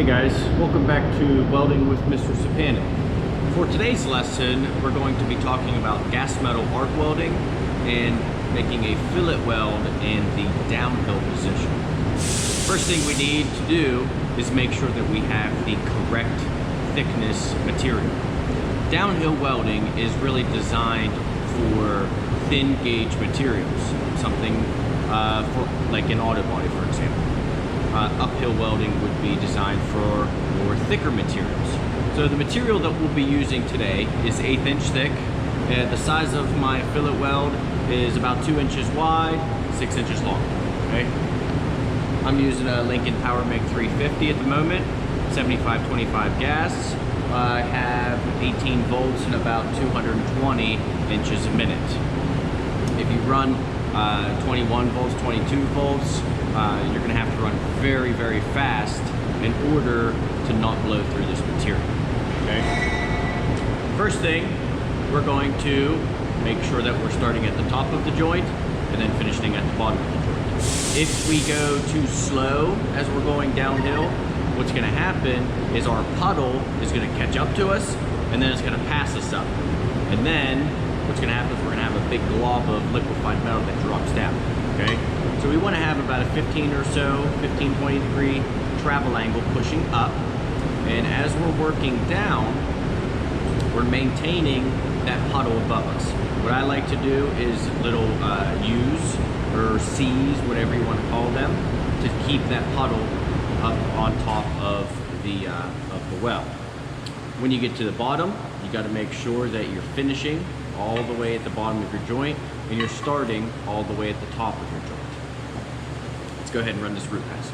Hey guys, welcome back to Welding with Mr. Sapanic. For today's lesson, we're going to be talking about gas metal arc welding and making a fillet weld in the downhill position. First thing we need to do is make sure that we have the correct thickness material. Downhill welding is really designed for thin gauge materials, something for like an auto body, for example. Uphill welding would be designed for more thicker materials. So the material that we'll be using today is 1/8 inch thick. The size of my fillet weld is about 2 inches wide, 6 inches long. Okay. I'm using a Lincoln Power Make 350 at the moment, 75/25 gas. I have 18 volts and about 220 inches a minute. If you run 21 volts, 22 volts, you're going to have to run very, very fast in order to not blow through this material. Okay. First thing, we're going to make sure that we're starting at the top of the joint and then finishing at the bottom of the joint. If we go too slow as we're going downhill, what's going to happen is our puddle is going to catch up to us and then it's going to pass us up. And then what's going to happen is we're going to have a big glob of liquefied metal that drops down. Okay, so we want to have about a 15 or so, 15-20 degree travel angle pushing up. And as we're working down, we're maintaining that puddle above us. What I like to do is little U's or C's, whatever you want to call them, to keep that puddle up on top of the weld. When you get to the bottom, you got to make sure that you're finishing all the way at the bottom of your joint and you're starting all the way at the top of your joint. Let's go ahead and run this root pass.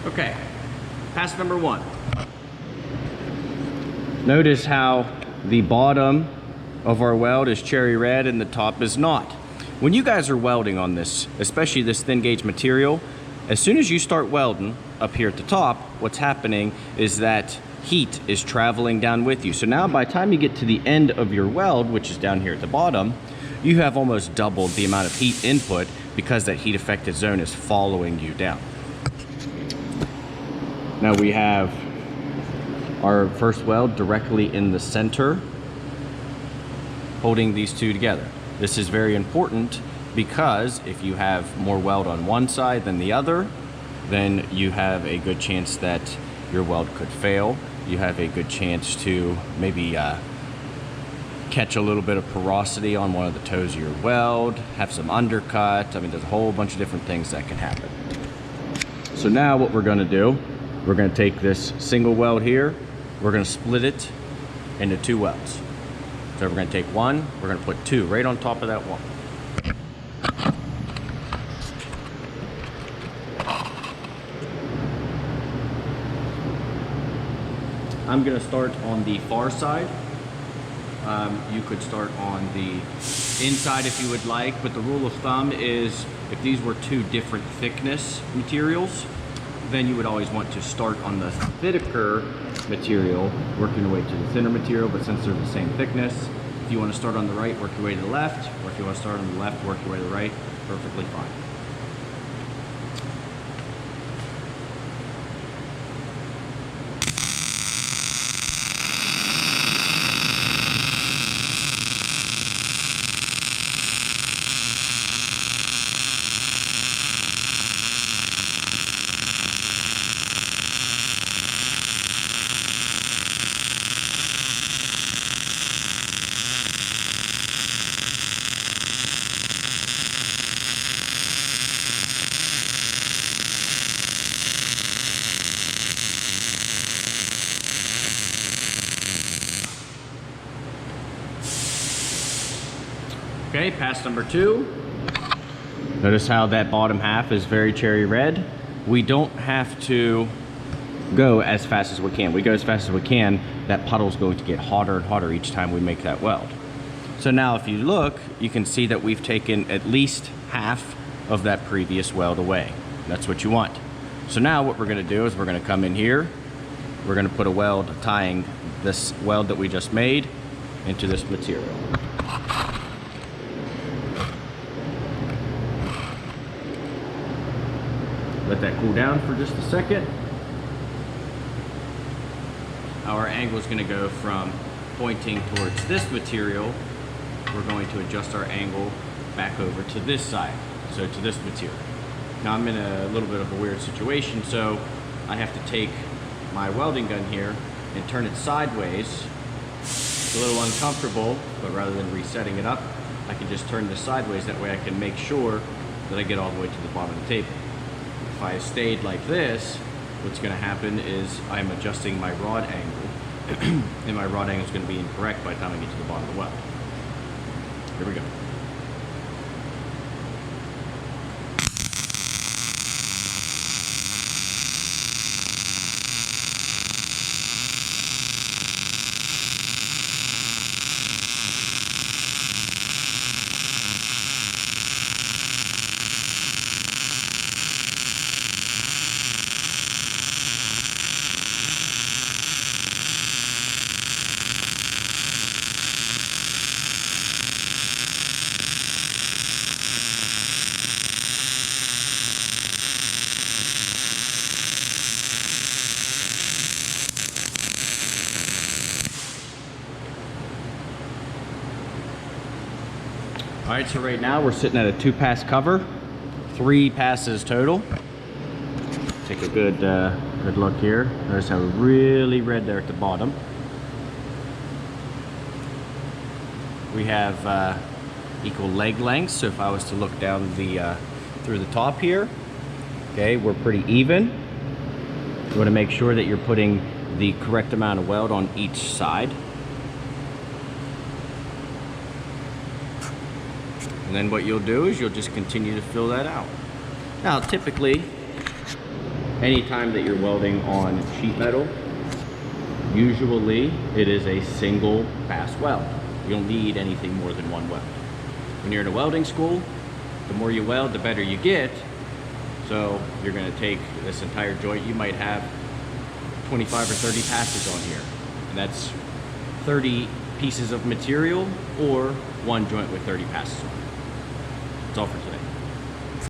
Okay, pass number one. Notice how the bottom of our weld is cherry red and the top is not. When you guys are welding on this, especially this thin gauge material, as soon as you start welding up here at the top, what's happening is that heat is traveling down with you. So now by the time you get to the end of your weld, which is down here at the bottom, you have almost doubled the amount of heat input because that heat affected zone is following you down. Now we have our first weld directly in the center, holding these two together. This is very important because if you have more weld on one side than the other, then you have a good chance that your weld could fail. You have a good chance to maybe catch a little bit of porosity on one of the toes of your weld, have some undercut. I mean, there's a whole bunch of different things that can happen. So now what we're going to do, we're going to take this single weld here, we're going to split it into two welds. So we're going to take one, we're going to put two right on top of that one. I'm going to start on the far side. You could start on the inside if you would like, but the rule of thumb is if these were two different thickness materials, then you would always want to start on the thicker material, working your way to the thinner material, but since they're the same thickness, if you want to start on the right, work your way to the left, or if you want to start on the left, work your way to the right, perfectly fine. Okay, pass number 2. Notice how that bottom half is very cherry red. We don't have to go as fast as we can. We go as fast as we can, that puddle's going to get hotter and hotter each time we make that weld. So now if you look, you can see that we've taken at least half of that previous weld away. That's what you want. So now what we're gonna do is we're gonna come in here, we're gonna put a weld tying this weld that we just made into this material. Let that cool down for just a second. Our angle is going to go from pointing towards this material. We're going to adjust our angle back over to this side, so to this material. Now I'm in a little bit of a weird situation, so I have to take my welding gun here and turn it sideways. It's a little uncomfortable, but rather than resetting it up, I can just turn this sideways. That way I can make sure that I get all the way to the bottom of the table. If I stayed like this, what's going to happen is I'm adjusting my rod angle, and my rod angle is going to be incorrect by the time I get to the bottom of the weld. Here we go. All right, so right now we're sitting at a 2-pass cover, 3 passes total. Take a good look here. Notice how really red there at the bottom. We have equal leg lengths, so if I was to look down the through the top here, okay, we're pretty even. You want to make sure that you're putting the correct amount of weld on each side. And then what you'll do is you'll just continue to fill that out. Now, typically, anytime that you're welding on sheet metal, usually it is a single pass weld. You'll need anything more than 1 weld. When you're in a welding school, the more you weld, the better you get. So you're going to take this entire joint, you might have 25 or 30 passes on here. And that's 30 pieces of material or 1 joint with 30 passes on it. That's all for today.